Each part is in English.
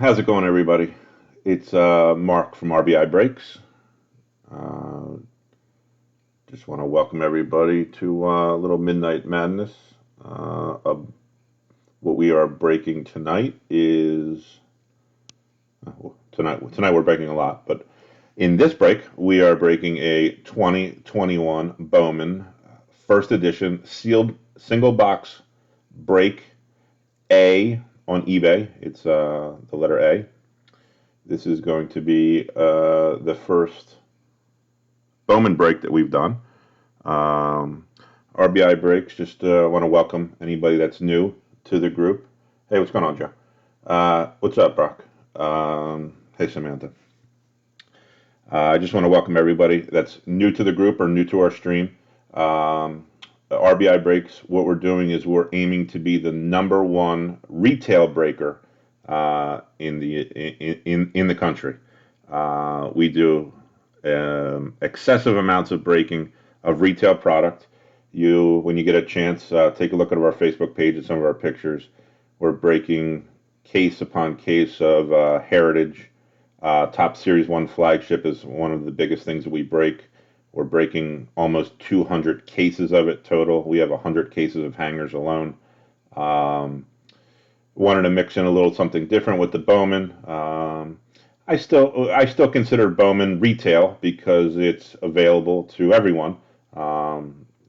How's it going, everybody? It's Mark from RBI Breaks. Uh, just want to welcome everybody to a little Midnight Madness. What we are breaking tonight is tonight we're breaking a lot, but in this break we are breaking a 2021 Bowman first edition sealed single box break A on eBay. It's the letter A. This is going to be the first Bowman break that we've done. Um, RBI breaks. Just want to welcome anybody that's new to the group. Hey, what's going on, Joe? What's up, Brock? Hey, Samantha. I just want to welcome everybody that's new to the group or new to our stream. Um, RBI breaks. What we're doing is we're aiming to be the number one retail breaker in the country. We do excessive amounts of breaking of retail product. When you get a chance, take a look at our Facebook page and some of our pictures. We're breaking case upon case of Heritage. Top Series 1 flagship is one of the biggest things that we break. We're breaking almost 200 cases of it total. We have 100 cases of hangers alone. Um, Wanted to mix in a little something different with the Bowman. I still consider Bowman retail because it's available to everyone.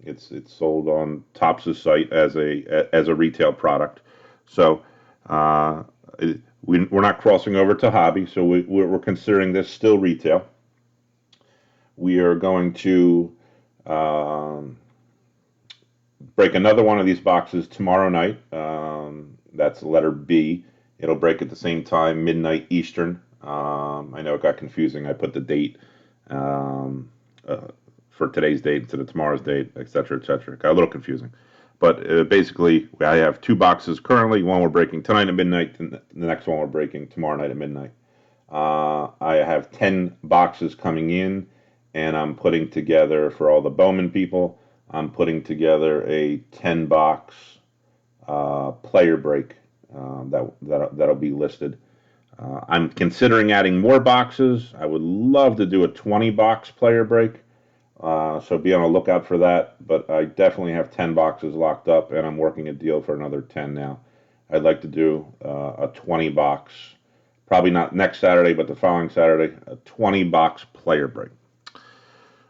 It's sold on Topps' site as a retail product. So uh, we're not crossing over to hobby. So we're considering this still retail. We are going to um, break another one of these boxes tomorrow night. That's letter B. It'll break at the same time, midnight Eastern. I know it got confusing. I put the date um, uh, for today's date instead of tomorrow's date, etc., etc. Got a little confusing. But basically, I have two boxes currently. One we're breaking tonight at midnight, and the next one we're breaking tomorrow night at midnight. I have 10 boxes coming in, and I'm putting together, for all the Bowman people, I'm putting together a 10 box player break that'll be listed. I'm considering adding more boxes. I would love to do a 20 box player break, so be on the lookout for that. But I definitely have 10 boxes locked up, and I'm working a deal for another 10 now. I'd like to do a 20 box, probably not next Saturday, but the following Saturday, a 20 box player break.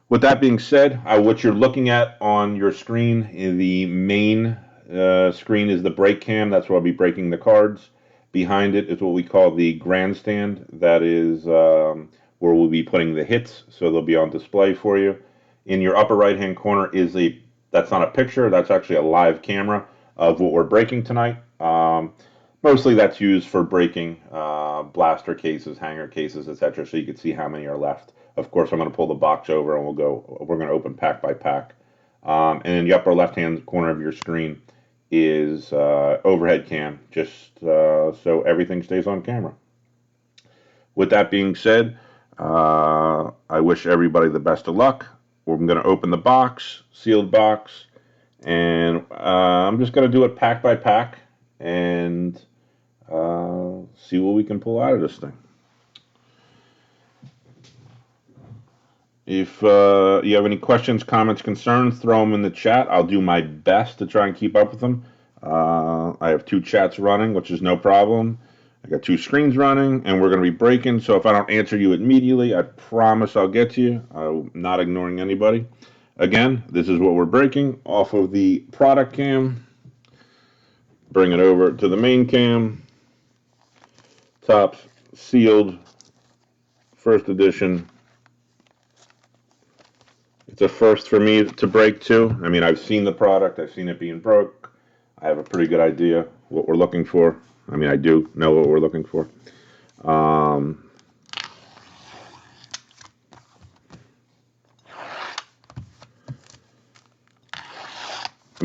With that being said, what you're looking at on your screen, the main screen is the break cam. That's where I'll be breaking the cards. Behind it is what we call the grandstand. That is where we'll be putting the hits, so they'll be on display for you. In your upper right-hand corner is that's not a picture, that's actually a live camera of what we're breaking tonight. Mostly that's used for breaking blaster cases, hanger cases, etc., so you can see how many are left. Of course, I'm going to pull the box over and we're going to open pack by pack. And in the upper left-hand corner of your screen is overhead cam, just so everything stays on camera. With that being said, I wish everybody the best of luck. I'm going to open the box, sealed box, and I'm just going to do it pack by pack and see what we can pull out of this thing. If you have any questions, comments, concerns, throw them in the chat. I'll do my best to try and keep up with them. I have two chats running, which is no problem. I got two screens running, and we're going to be breaking. So if I don't answer you immediately, I promise I'll get to you. I'm not ignoring anybody. Again, this is what we're breaking off of the product cam. Bring it over to the main cam. Topps sealed, first edition. It's a first for me to break too. I mean, I've seen the product, I've seen it being broke. I have a pretty good idea what we're looking for. I mean, I do know what we're looking for. I'm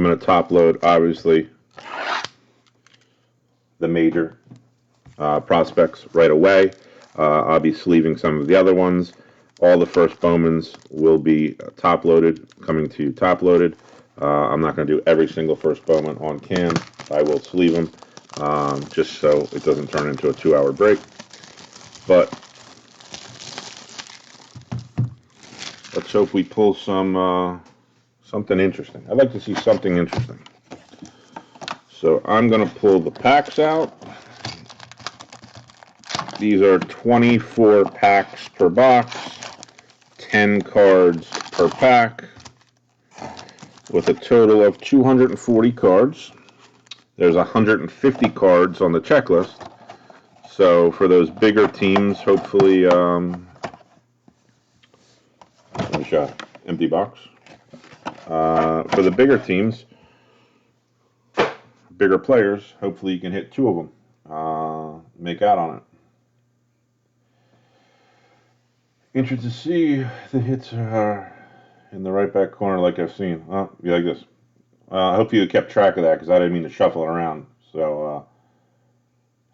going to top load, obviously, the major prospects right away. I'll be sleeving some of the other ones. All the first Bowmans will be top loaded, coming to you top loaded. I'm not going to do every single first Bowman on cam. I will sleeve them. just so it doesn't turn into a 2-hour break. But let's hope we pull something interesting. I'd like to see something interesting. So I'm going to pull the packs out. These are 24 packs per box, 10 cards per pack, with a total of 240 cards. There's 150 cards on the checklist. So for those bigger teams, hopefully, empty box. For the bigger teams, bigger players, hopefully you can hit 2 of them. Make out on it. Interested to see the hits are in the right back corner like I've seen. Oh, you like this. Hopefully you kept track of that because I didn't mean to shuffle it around. So,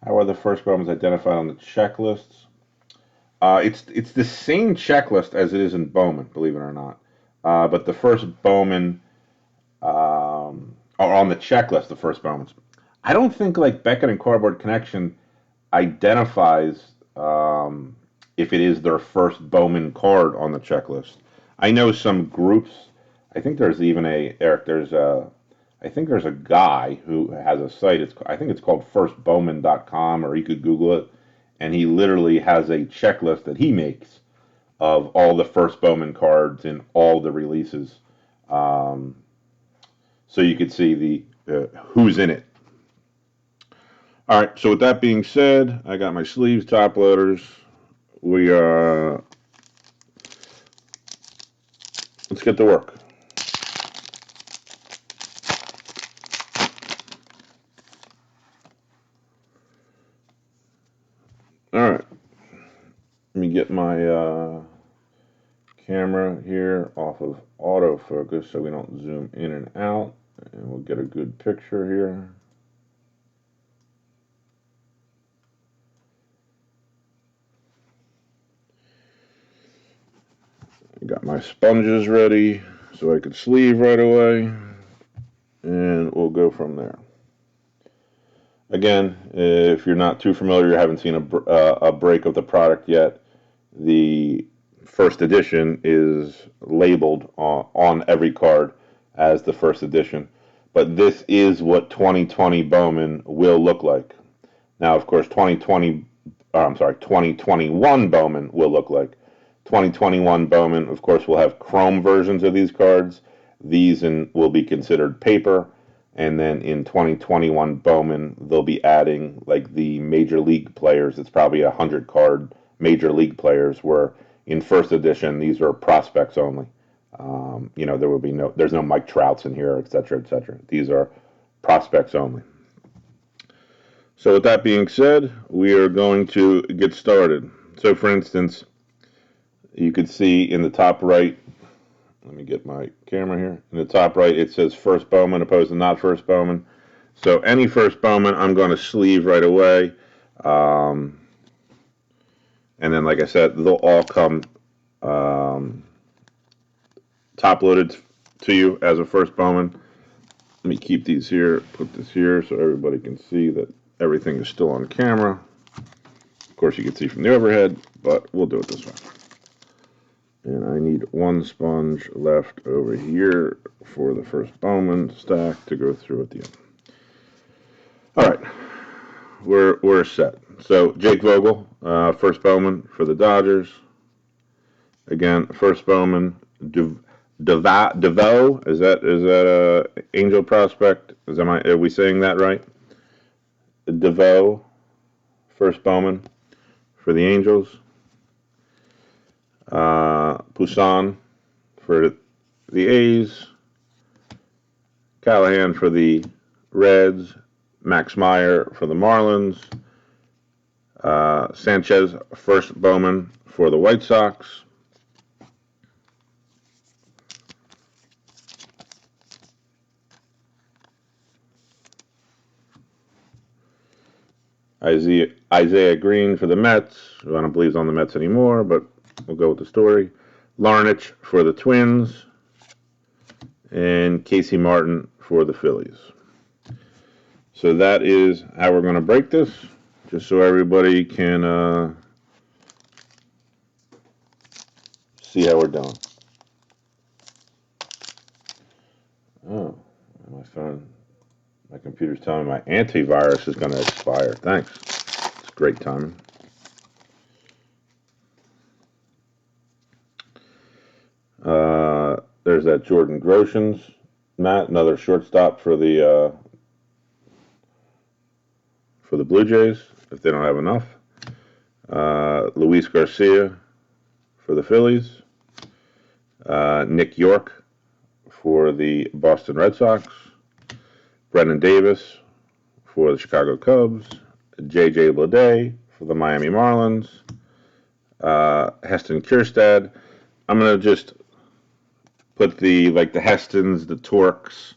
how are the first Bowmans identified on the checklists? It's the same checklist as it is in Bowman, believe it or not. But the first Bowman, are on the checklist, the first Bowmans. I don't think like Beckett and Cardboard Connection identifies if it is their first Bowman card on the checklist. I know some groups. I think there's even I think there's a guy who has a site. I think it's called firstbowman.com, or you could Google it, and he literally has a checklist that he makes of all the first Bowman cards in all the releases, so you could see the who's in it. All right. So with that being said, I got my sleeves, top loaders. We are. Let's get to work. All right. Let me get my camera here off of autofocus so we don't zoom in and out, and we'll get a good picture here. Got my sponges ready so I could sleeve right away, and we'll go from there. Again, if you're not too familiar, you haven't seen a break of the product yet, the first edition is labeled on every card as the first edition. But this is what 2020 Bowman will look like. Now, of course, 2021 Bowman will look like. 2021 Bowman, of course, will have chrome versions of these cards. These will be considered paper. And then in 2021 Bowman, they'll be adding like the major league players. It's probably 100 card major league players, where in first edition, these are prospects only. There will be there's no Mike Trouts in here, etc., etc. These are prospects only. So with that being said, we are going to get started. So for instance, you could see in the top right, let me get my camera here. In the top right, it says first Bowman opposed to not first Bowman. So any first Bowman, I'm going to sleeve right away. And then, like I said, they'll all come top loaded to you as a first Bowman. Let me keep these here, put this here so everybody can see that everything is still on camera. Of course, you can see from the overhead, but we'll do it this way. And I need one sponge left over here for the first Bowman stack to go through at the end. All right, we're set. So Jake Vogel, first Bowman for the Dodgers. Again, first Bowman. DeVoe, is that a Angel prospect? Are we saying that right? DeVoe, first Bowman for the Angels. Poussin for the A's. Callahan for the Reds. Max Meyer for the Marlins. Sanchez, first Bowman for the White Sox. Isaiah Green for the Mets, who I don't believe is on the Mets anymore, but we'll go with the story. Larnach for the Twins, and Casey Martin for the Phillies. So that is how we're going to break this, just so everybody can see how we're doing. Oh, my phone, my computer's telling me my antivirus is going to expire. Thanks. It's great timing. There's that Jordan Groshans, Matt, another shortstop for the Blue Jays if they don't have enough. Luis Garcia for the Phillies. Nick York for the Boston Red Sox. Brendan Davis for the Chicago Cubs. J.J. Bleday for the Miami Marlins. Heston Kjerstad. I'm gonna just put the Hestons, the Torques,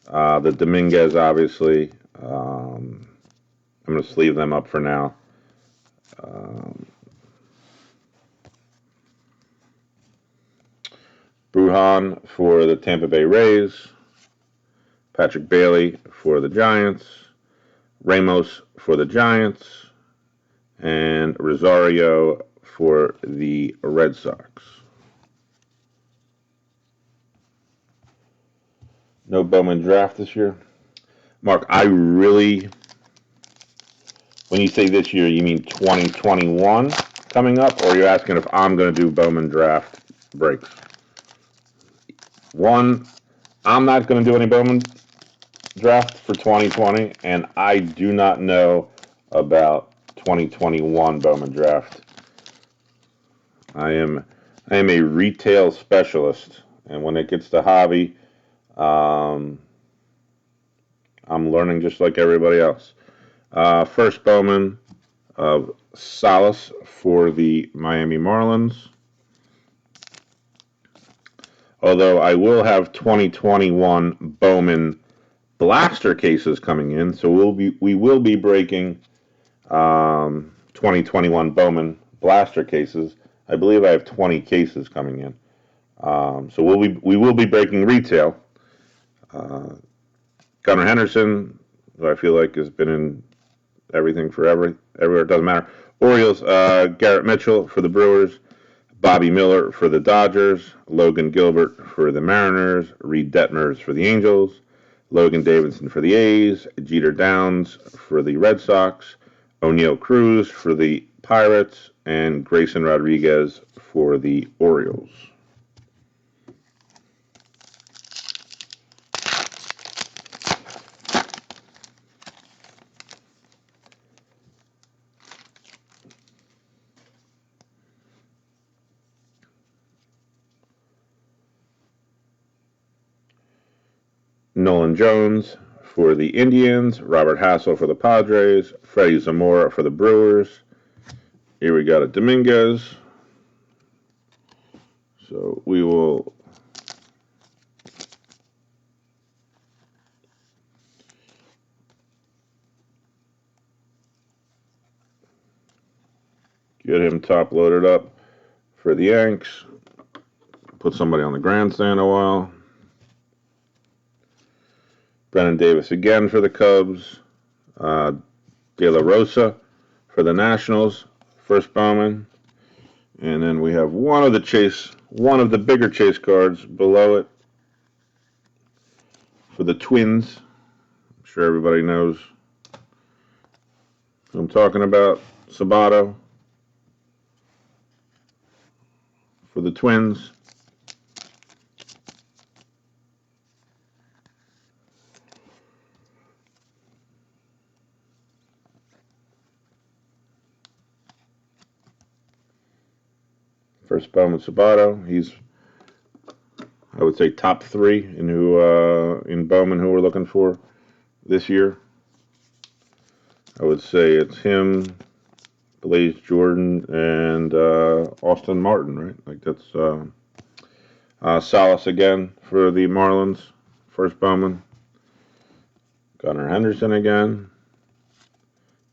the Dominguez, obviously. I'm gonna sleeve them up for now. Brujan for the Tampa Bay Rays. Patrick Bailey for the Giants. Ramos for the Giants. And Rosario for the Red Sox. No Bowman draft this year. Mark, when you say this year, you mean 2021 coming up, or you're asking if I'm going to do Bowman draft breaks? One, I'm not going to do any Bowman draft for 2020, and I do not know about 2021 Bowman draft. I am a retail specialist, and when it gets to hobby, I'm learning just like everybody else. First Bowman of Salas for the Miami Marlins. Although I will have 2021 Bowman blaster cases coming in, so we will be breaking 2021 Bowman blaster cases. I believe I have 20 cases coming in. So we will be breaking retail. Gunnar Henderson, who I feel like has been in everything forever, everywhere, it doesn't matter. Orioles, Garrett Mitchell for the Brewers, Bobby Miller for the Dodgers, Logan Gilbert for the Mariners, Reed Detmers for the Angels, Logan Davidson for the A's, Jeter Downs for the Red Sox, O'Neill Cruz for the Pirates, and Grayson Rodriguez for the Orioles. Nolan Jones for the Indians, Robert Hassel for the Padres, Freddie Zamora for the Brewers. Here we got a Dominguez. So we will get him top loaded up for the Yanks. Put somebody on the grandstand a while. Brennan Davis again for the Cubs. De La Rosa for the Nationals. First Bowman. And then we have one of the bigger chase cards below it for the Twins. I'm sure everybody knows who I'm talking about. Sabato for the Twins. First Bowman Sabato. He's, I would say, top three in Bowman who we're looking for this year. I would say it's him, Blaze Jordan, and Austin Martin, right? Like that's Salas again for the Marlins. First Bowman. Gunnar Henderson again,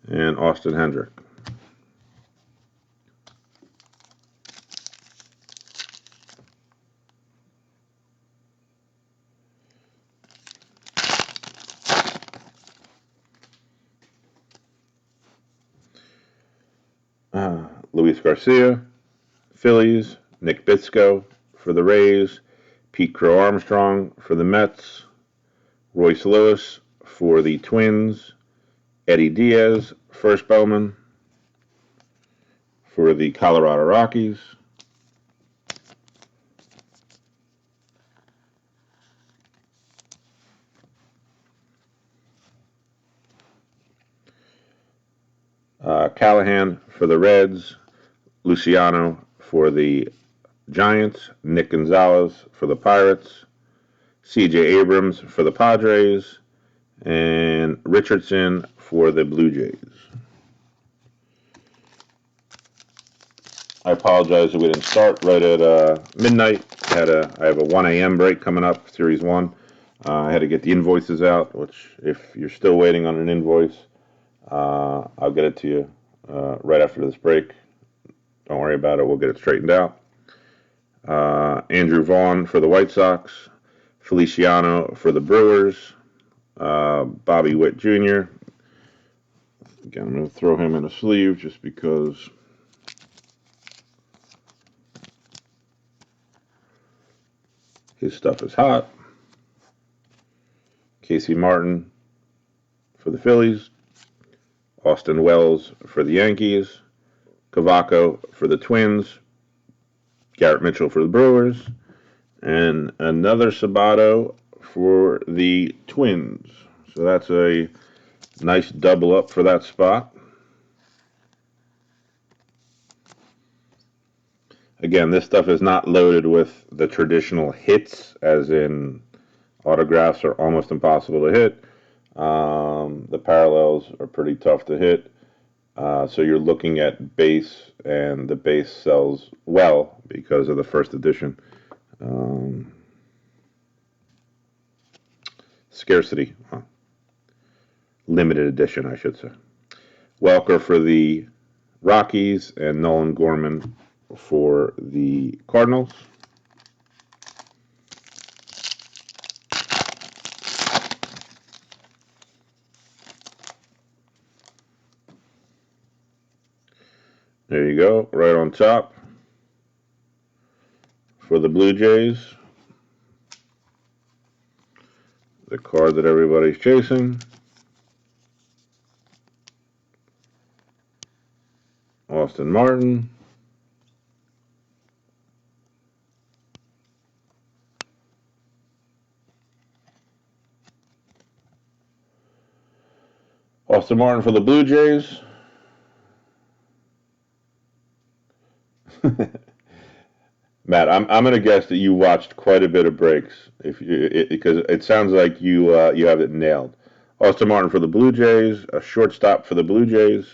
and Austin Hendrick. Luis Garcia, Phillies, Nick Bitsko for the Rays, Pete Crow Armstrong for the Mets, Royce Lewis for the Twins, Eddie Diaz, first Bowman for the Colorado Rockies, Callahan for the Reds, Luciano for the Giants, Nick Gonzalez for the Pirates, C.J. Abrams for the Padres, and Richardson for the Blue Jays. I apologize that we didn't start right at midnight. I have a 1 a.m. break coming up, Series 1. I had to get the invoices out, which if you're still waiting on an invoice, I'll get it to you right after this break. Don't worry about it. We'll get it straightened out. Andrew Vaughn for the White Sox, Feliciano for the Brewers, Bobby Witt Jr. Again, I'm going to throw him in a sleeve just because his stuff is hot. Casey Martin for the Phillies, Austin Wells for the Yankees, Cavaco for the Twins, Garrett Mitchell for the Brewers, and another Sabato for the Twins. So that's a nice double up for that spot. Again, this stuff is not loaded with the traditional hits, as in autographs are almost impossible to hit. The parallels are pretty tough to hit. So you're looking at base, and the base sells well because of the first edition. Scarcity. Limited edition, I should say. Welker for the Rockies and Nolan Gorman for the Cardinals. There you go, right on top. For the Blue Jays, the card that everybody's chasing. Austin Martin. Austin Martin for the Blue Jays. Matt, I'm going to guess that you watched quite a bit of breaks, because it sounds like you have it nailed. Austin Martin for the Blue Jays, a shortstop for the Blue Jays.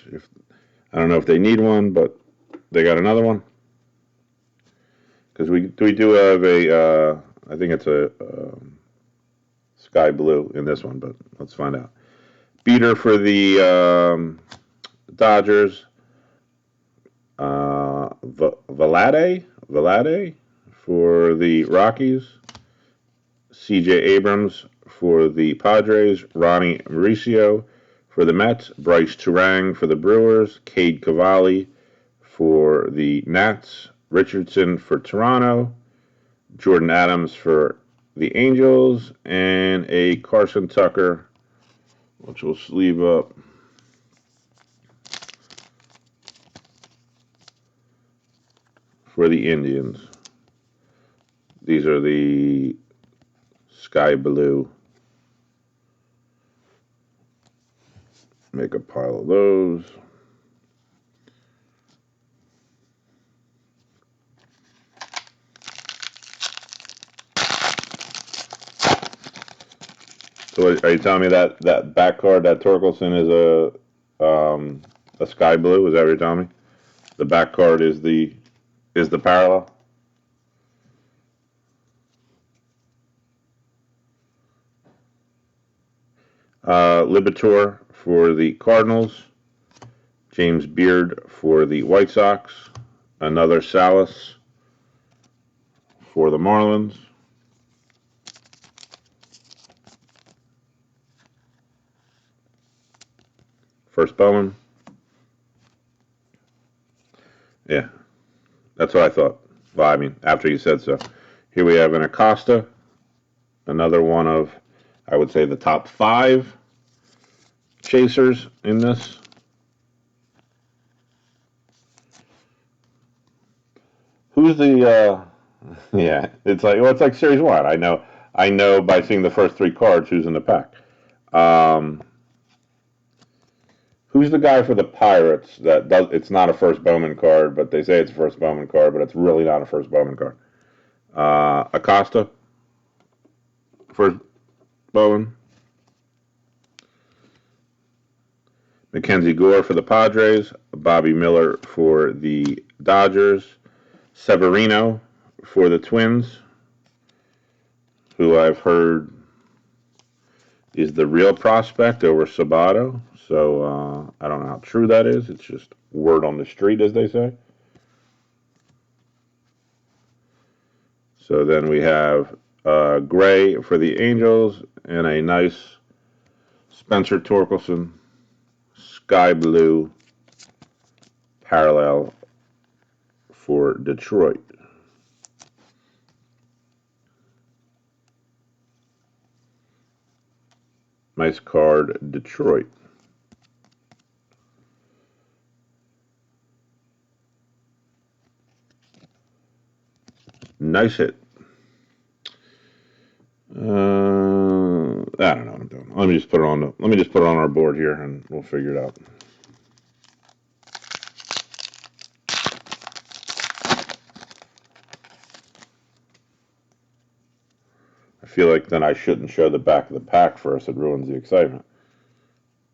I don't know if they need one, but they got another one. Because we do have I think it's a sky blue in this one, but let's find out. Beater for the Dodgers. Vlade for the Rockies, C.J. Abrams for the Padres, Ronnie Mauricio for the Mets, Bryce Turang for the Brewers, Cade Cavalli for the Nats, Richardson for Toronto, Jordan Adams for the Angels, and a Carson Tucker, which we'll sleeve up, for the Indians. These are the sky blue. Make a pile of those. So are you telling me that back card, that Torkelson, is a sky blue? Is that what you're telling me? The back card is the parallel? Libator for the Cardinals, James Beard for the White Sox, another Salas for the Marlins, first Bowman, Yeah, that's what I thought. Well, I mean, after you said so. Here we have an Acosta, another one of, I would say, the top 5 chasers in this. Who's the? Yeah, it's like, well, it's like Series One. I know by seeing the first 3 cards who's in the pack. Um, who's the guy for the Pirates that does? It's not a first Bowman card, but they say it's a first Bowman card, but it's really not a first Bowman card. Acosta, first Bowman. Mackenzie Gore for the Padres. Bobby Miller for the Dodgers. Severino for the Twins, who I've heard is the real prospect over Sabato. So I don't know how true that is. It's just word on the street, as they say. So then we have Gray for the Angels and a nice Spencer Torkelson sky blue parallel for Detroit. Nice card, Detroit. Nice hit. I don't know what I'm doing. Let me just put it on our board here, and we'll figure it out. I feel like then I shouldn't show the back of the pack first. It ruins the excitement.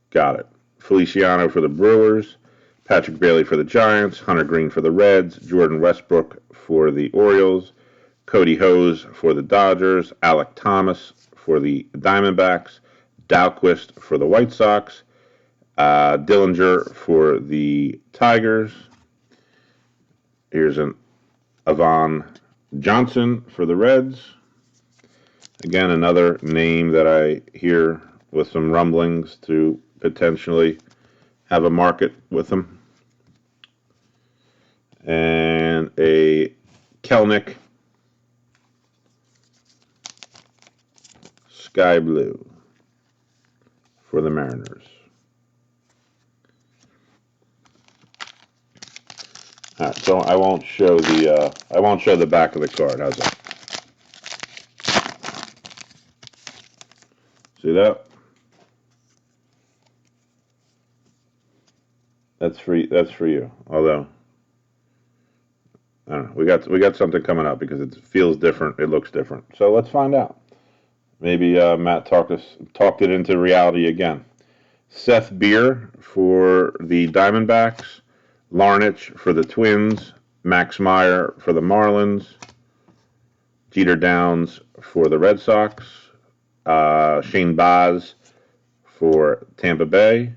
Got it. Feliciano for the Brewers, Patrick Bailey for the Giants, Hunter Green for the Reds, Jordan Westbrook for the Orioles, Cody Hose for the Dodgers, Alec Thomas for the Diamondbacks, Dalquist for the White Sox, Dillinger for the Tigers. Here's an Avon Johnson for the Reds. Again, another name that I hear with some rumblings to potentially have a market with them. And a Kelnick sky blue for the Mariners. All right, so I won't show the back of the card. How's that? See that? That's for you. Although I don't know, we got something coming up because it feels different. It looks different. So let's find out. Maybe Matt talked it into reality again. Seth Beer for the Diamondbacks, Larnach for the Twins, Max Meyer for the Marlins, Jeter Downs for the Red Sox, Shane Baz for Tampa Bay,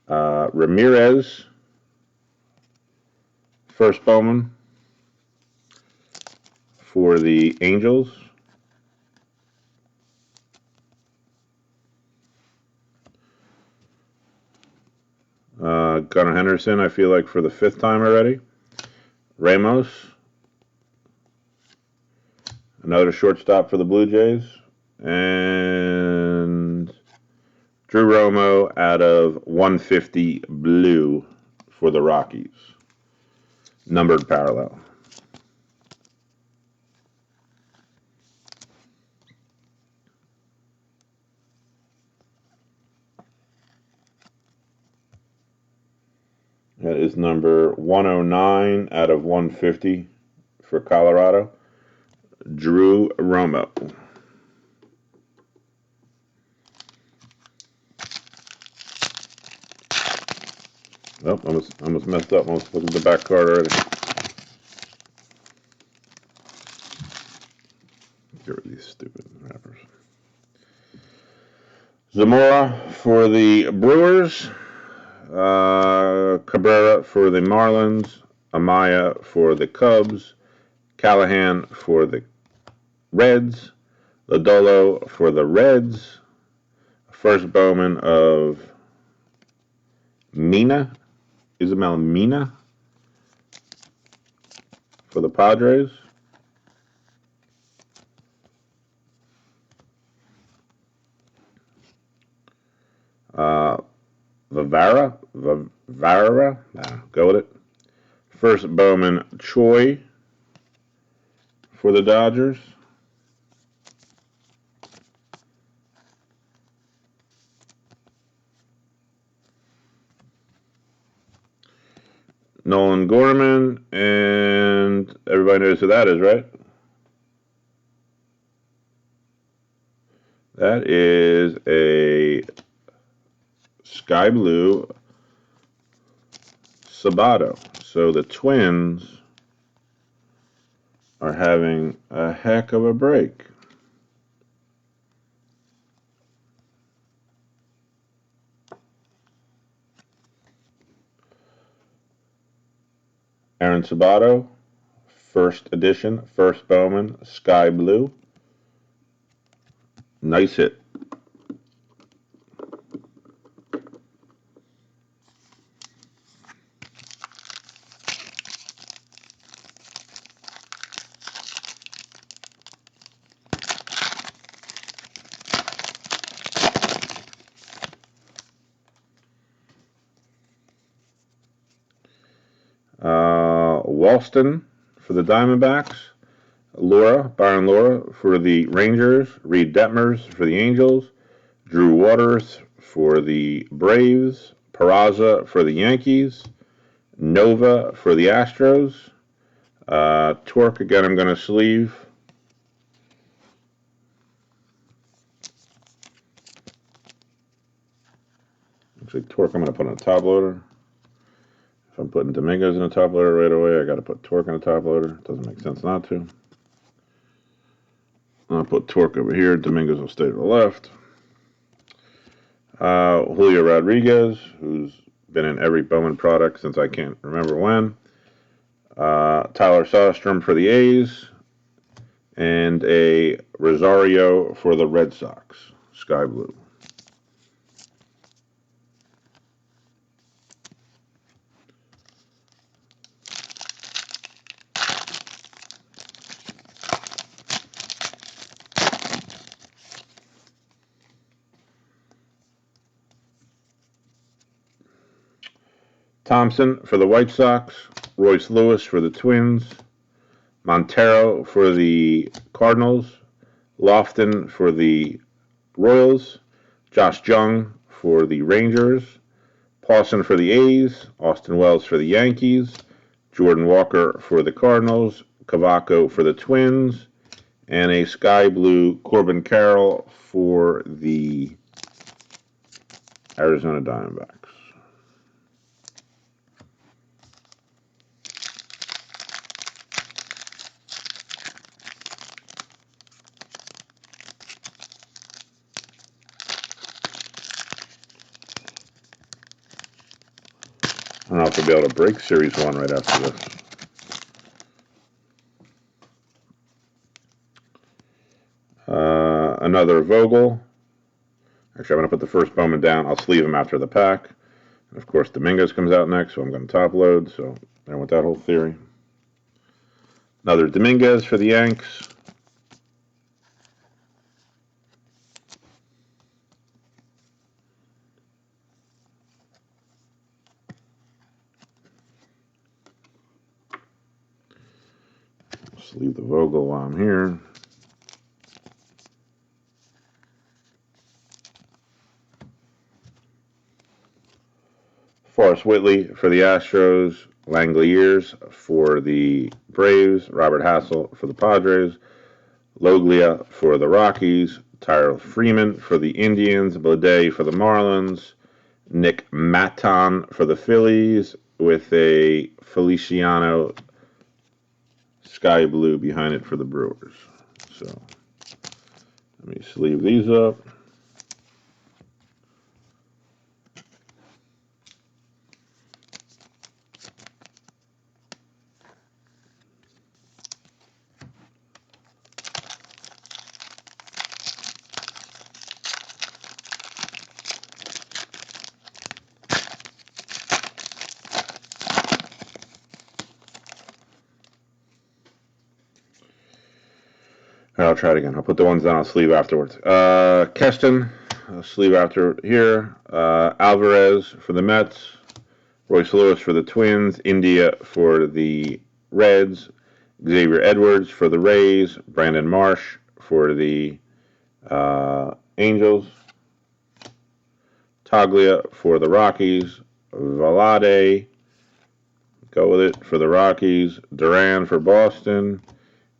Ramirez, first Bowman for the Angels, Gunnar Henderson, I feel like for the 5th time already, Ramos, another shortstop for the Blue Jays, and Drew Romo out of 150 blue for the Rockies. Numbered parallel. That is number 109 out of 150 for Colorado. Drew Romo. Oh, almost messed up. Almost looked at the back card already. Get rid of these stupid wrappers. Zamora for the Brewers. Cabrera for the Marlins. Amaya for the Cubs. Callahan for the Reds. Lodolo for the Reds. First Bowman of Mina. Isabel Mina for the Padres. Uh, Vivara, go with it. First Bowman Choi for the Dodgers. Nolan Gorman, and everybody knows who that is, right? That is a sky blue Sabato. So the Twins are having a heck of a break. Aaron Sabato, first edition, first Bowman, sky blue. Nice hit. Walston for the Diamondbacks. Byron Laura for the Rangers. Reed Detmers for the Angels. Drew Waters for the Braves. Peraza for the Yankees. Nova for the Astros. Torque, again, I'm going to sleeve. Actually, Torque, I'm going to put on a top loader. If I'm putting Domingos in a top loader right away, I got to put Torque in a top loader. It doesn't make sense not to. I'll put Torque over here. Domingos will stay to the left. Julio Rodriguez, who's been in every Bowman product since I can't remember when. Tyler Soderstrom for the A's. And a Rosario for the Red Sox. Sky blue. Thompson for the White Sox. Royce Lewis for the Twins. Montero for the Cardinals. Lofton for the Royals. Josh Jung for the Rangers. Paulson for the A's. Austin Wells for the Yankees. Jordan Walker for the Cardinals. Cavaco for the Twins. And a sky blue Corbin Carroll for the Arizona Diamondbacks. I don't know if I'll be able to break Series 1 right after this. Another Vogel. Actually, I'm going to put the first Bowman down. I'll sleeve him after the pack. And of course, Domingos comes out next, so I'm going to top load. So there went that whole theory. Another Dominguez for the Yanks. Sleeve the Vogel while I'm here. Forrest Whitley for the Astros. Langeliers for the Braves. Robert Hassel for the Padres. Loglia for the Rockies. Tyrell Freeman for the Indians. Baudet for the Marlins. Nick Maton for the Phillies with a Feliciano sky blue behind it for the Brewers. So let me sleeve these up. I'll try it again. I'll put the ones down on sleeve afterwards. Keston, sleeve after here. Alvarez for the Mets. Royce Lewis for the Twins. India for the Reds. Xavier Edwards for the Rays. Brandon Marsh for the Angels. Taglia for the Rockies. Valade, go with it, for the Rockies. Duran for Boston.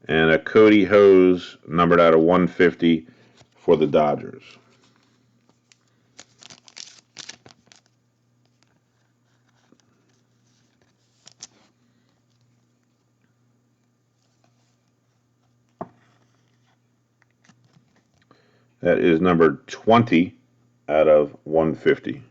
And a Cody Hose, numbered out of 150 for the Dodgers. That is numbered 20 out of 150.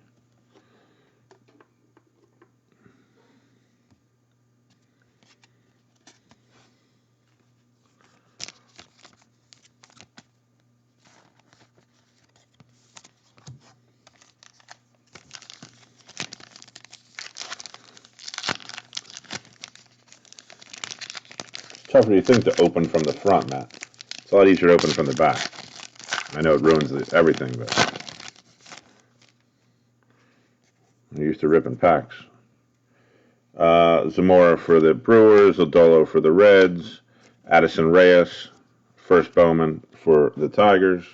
Tougher, you think, to open from the front, Matt. It's a lot easier to open from the back. I know it ruins everything, but I'm used to ripping packs. Zamora for the Brewers, Odolo for the Reds, Addison Reyes, first Bowman for the Tigers.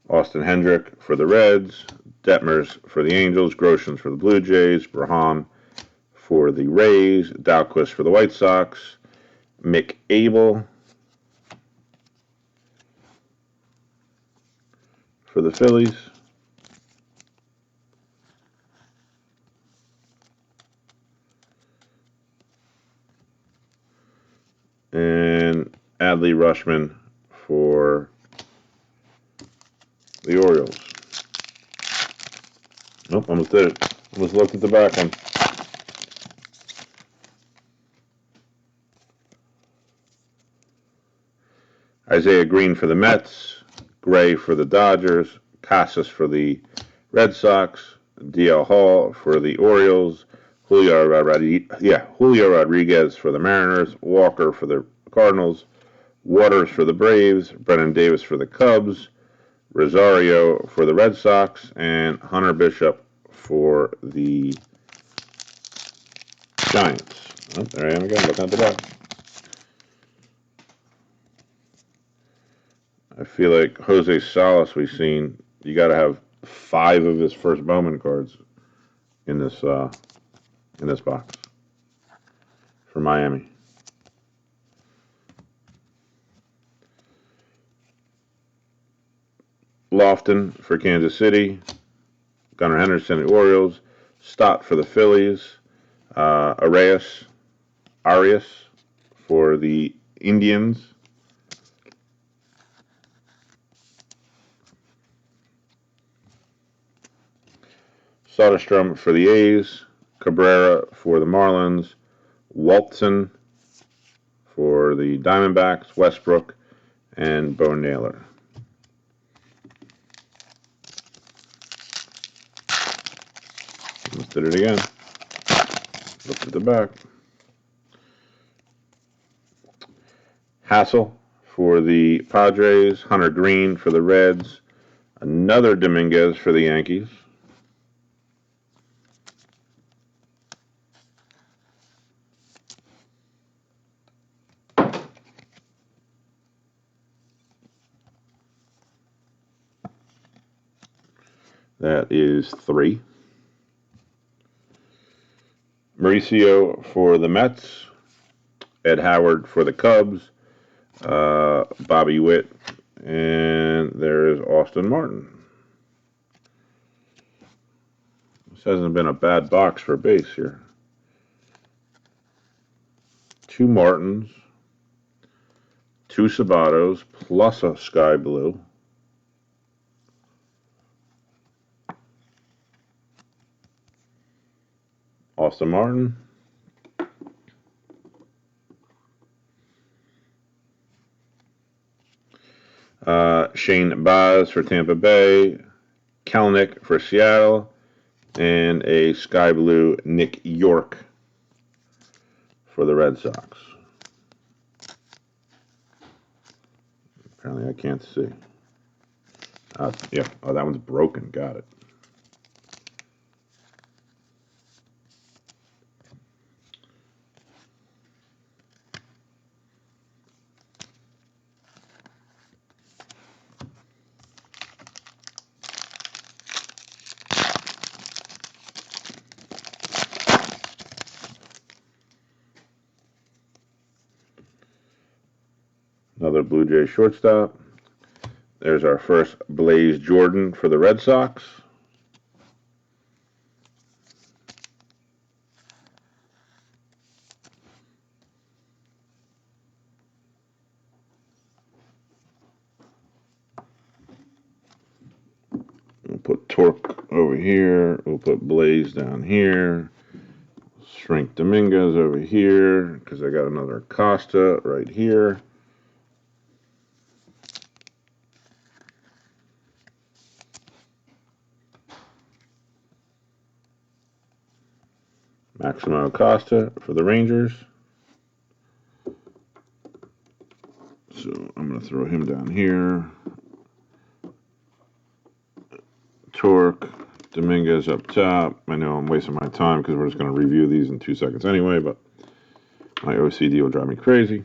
Austin Hendrick for the Reds, Detmers for the Angels, Groshans for the Blue Jays, Braham for the Rays, Dalquist for the White Sox, Mick Abel for the Phillies, and Adley Rushman for the Orioles. Nope, almost did it. Almost looked at the back one. Isaiah Green for the Mets, Gray for the Dodgers, Casas for the Red Sox, DL Hall for the Orioles, Julio Rodriguez for the Mariners, Walker for the Cardinals, Waters for the Braves, Brennan Davis for the Cubs, Rosario for the Red Sox, and Hunter Bishop for the Giants. Oh, there I am again, looking at the back. I feel like Jose Salas, we've seen, you got to have 5 of his first Bowman cards in this box for Miami. Lofton for Kansas City, Gunnar Henderson the Orioles, Stott for the Phillies, Arias for the Indians, Soderstrom for the A's, Cabrera for the Marlins, Walton for the Diamondbacks, Westbrook, and Bo Naylor. Let's do it again. Look at the back. Hassel for the Padres, Hunter Green for the Reds, another Dominguez for the Yankees. That is 3. Mauricio for the Mets, Ed Howard for the Cubs, Bobby Witt, and there's Austin Martin. This hasn't been a bad box for base here. 2 Martins, 2 Sabatos, plus a Sky Blue. Austin Martin. Shane Baz for Tampa Bay. Kelenic for Seattle. and a sky blue Nick York for the Red Sox. Apparently I can't see. Yeah, oh, that one's broken. Got it. Another Blue Jay shortstop. There's our first Blaze Jordan for the Red Sox. We'll put Torque over here. We'll put Blaze down here. Shrink Dominguez over here because I got another Acosta right here. Maximo Acosta for the Rangers. So I'm going to throw him down here. Torque, Dominguez up top. I know I'm wasting my time because we're just going to review these in 2 seconds anyway, but my OCD will drive me crazy.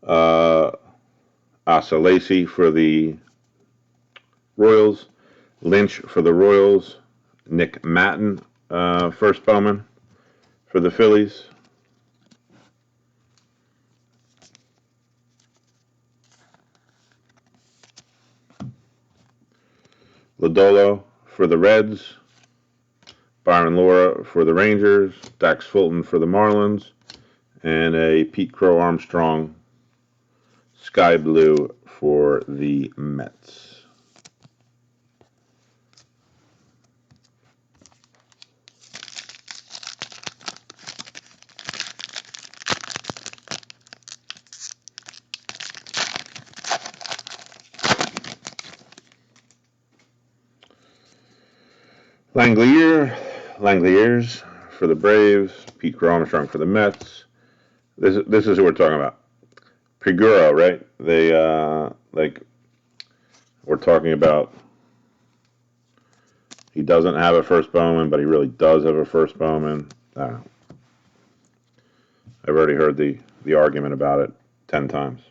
Asa Lacy for the Royals. Lynch for the Royals. Nick Matten, first Bowman for the Phillies. Lodolo for the Reds. Byron Laura for the Rangers. Dax Fulton for the Marlins. And a Pete Crow Armstrong sky blue for the Mets. Langeliers for the Braves. Pete Crow Armstrong for the Mets. This is who we're talking about. Pregura, right? They we're talking about. He doesn't have a first Bowman, but he really does have a first Bowman. I've already heard the argument about it 10 times.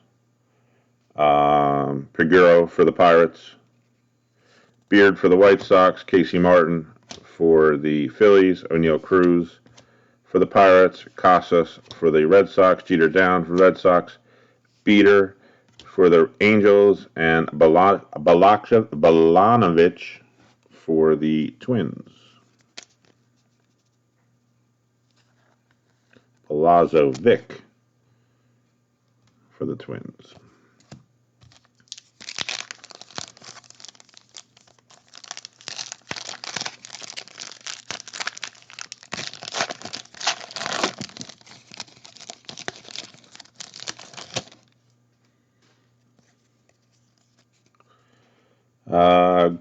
Pregura for the Pirates. Beard for the White Sox. Casey Martin for the Phillies. O'Neill Cruz for the Pirates. Casas for the Red Sox. Jeter Down for the Red Sox. Beater for the Angels. And Balanovich for the Twins. Balazovic for the Twins.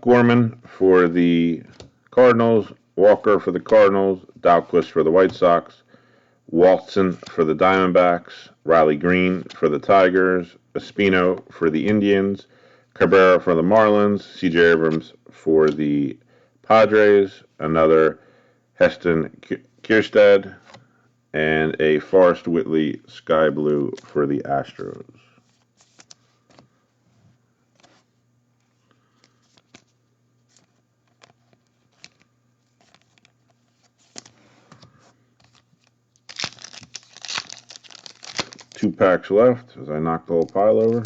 Gorman for the Cardinals. Walker for the Cardinals. Dalquist for the White Sox. Walton for the Diamondbacks. Riley Green for the Tigers. Espino for the Indians. Cabrera for the Marlins. C.J. Abrams for the Padres. Another Heston Kierstad. And a Forrest Whitley sky blue for the Astros. Two packs left as I knock the whole pile over.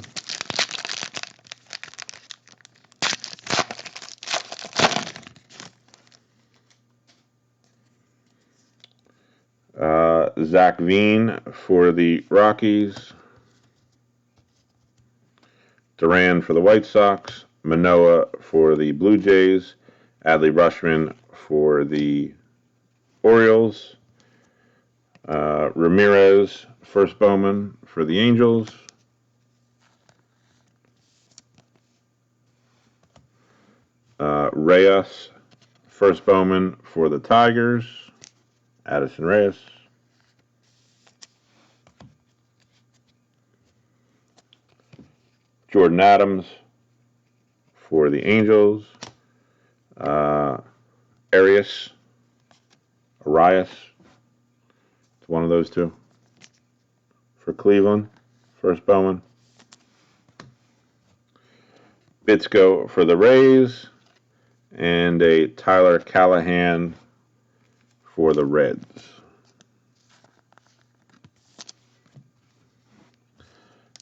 Zach Veen for the Rockies. Duran for the White Sox. Manoah for the Blue Jays. Adley Rutschman for the Orioles. Ramirez, first Bowman for the Angels. Reyes, first Bowman for the Tigers, Addison Reyes. Jordan Adams for the Angels. Arias, Arias, it's one of those two. For Cleveland, first Bowman. Bitsko for the Rays, and a Tyler Callahan for the Reds.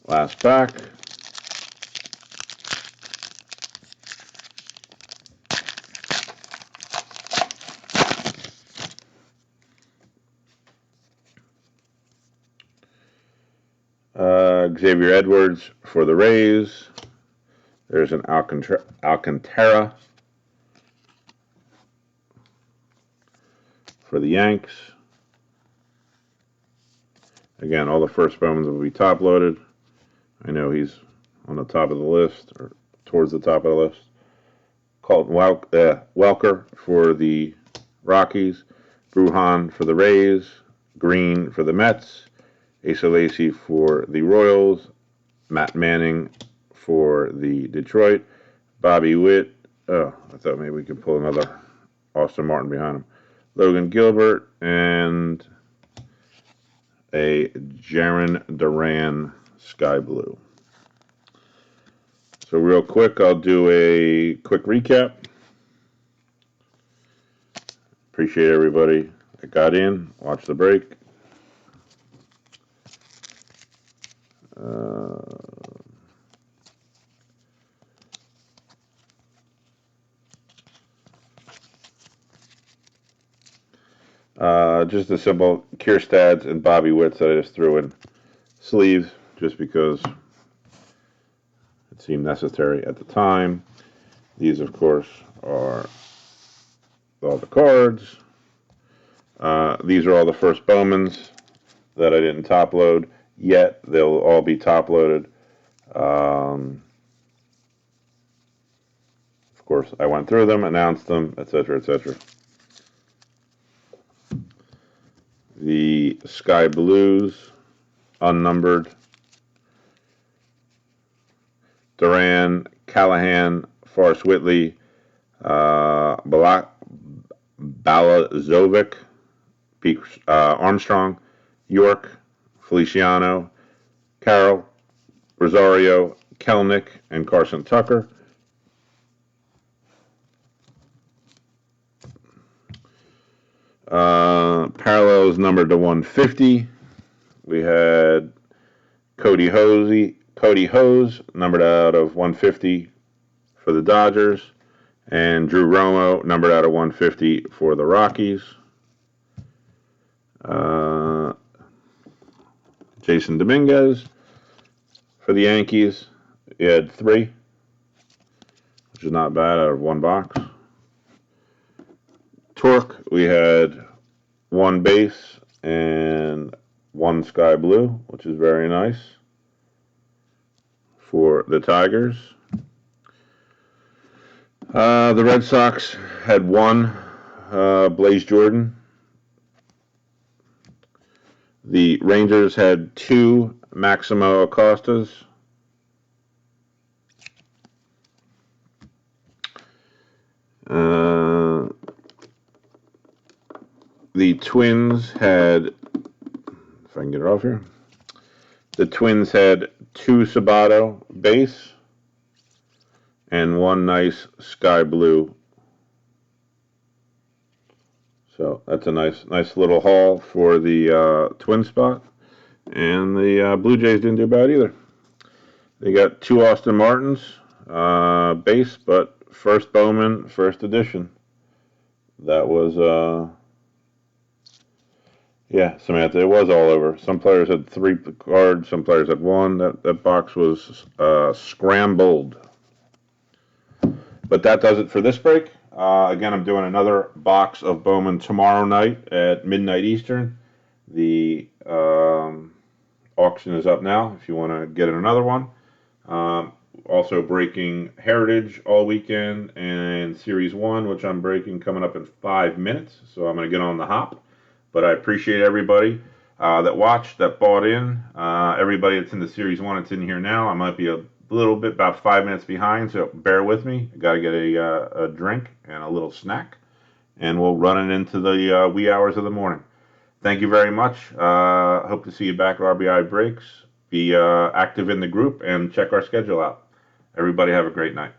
Last pack. Xavier Edwards for the Rays. There's an Alcantara for the Yanks. Again, all the first Bowmans will be top loaded. I know he's on the top of the list, or towards the top of the list. Colton Welker for the Rockies. Bruhan for the Rays. Green for the Mets. Asa Lacy for the Royals. Matt Manning for the Detroit. Bobby Witt. Oh, I thought maybe we could pull another Austin Martin behind him. Logan Gilbert and a Jaron Duran Sky Blue. So real quick, I'll do a quick recap. Appreciate everybody that got in, watched the break. Just a simple Kierstad's and Bobby Witts that I just threw in sleeves just because it seemed necessary at the time. These, of course, are all the cards. These are all the first Bowmans that I didn't top load yet. They'll all be top loaded. Of course, I went through them, announced them, etc., etc. The Sky Blues, unnumbered. Duran, Callahan, Forrest Whitley, Balazovic, Armstrong, York, Feliciano, Carroll, Rosario, Kelnick, and Carson Tucker. Parallels numbered to 150. We had Cody Hose, numbered out of 150 for the Dodgers, and Drew Romo, numbered out of 150 for the Rockies. Jason Dominguez for the Yankees. He had 3, which is not bad out of one box. Torque, we had 1 base and 1 sky blue, which is very nice for the Tigers. The Red Sox had 1 Blaze Jordan. The Rangers had 2 Maximo Acostas. The Twins had, if I can get it off here, the Twins had 2 Sabato base and 1 nice sky blue. So that's a nice little haul for the Twin spot. And the Blue Jays didn't do bad either. They got 2 Austin Martins base, but first Bowman, first edition. That was yeah, Samantha, it was all over. Some players had 3 cards, some players had 1. That box was scrambled. But that does it for this break. Again, I'm doing another box of Bowman tomorrow night at midnight Eastern. The auction is up now if you want to get in another one. also breaking Heritage all weekend and Series 1, which I'm breaking coming up in 5 minutes. So I'm going to get on the hop. But I appreciate everybody that watched, that bought in. Everybody that's in the Series 1 that's in here now. I might be a little bit, about 5 minutes behind, so bear with me. I got to get a drink and a little snack, and we'll run it into the wee hours of the morning. Thank you very much. Hope to see you back at RBI Breaks. Be active in the group and check our schedule out. Everybody have a great night.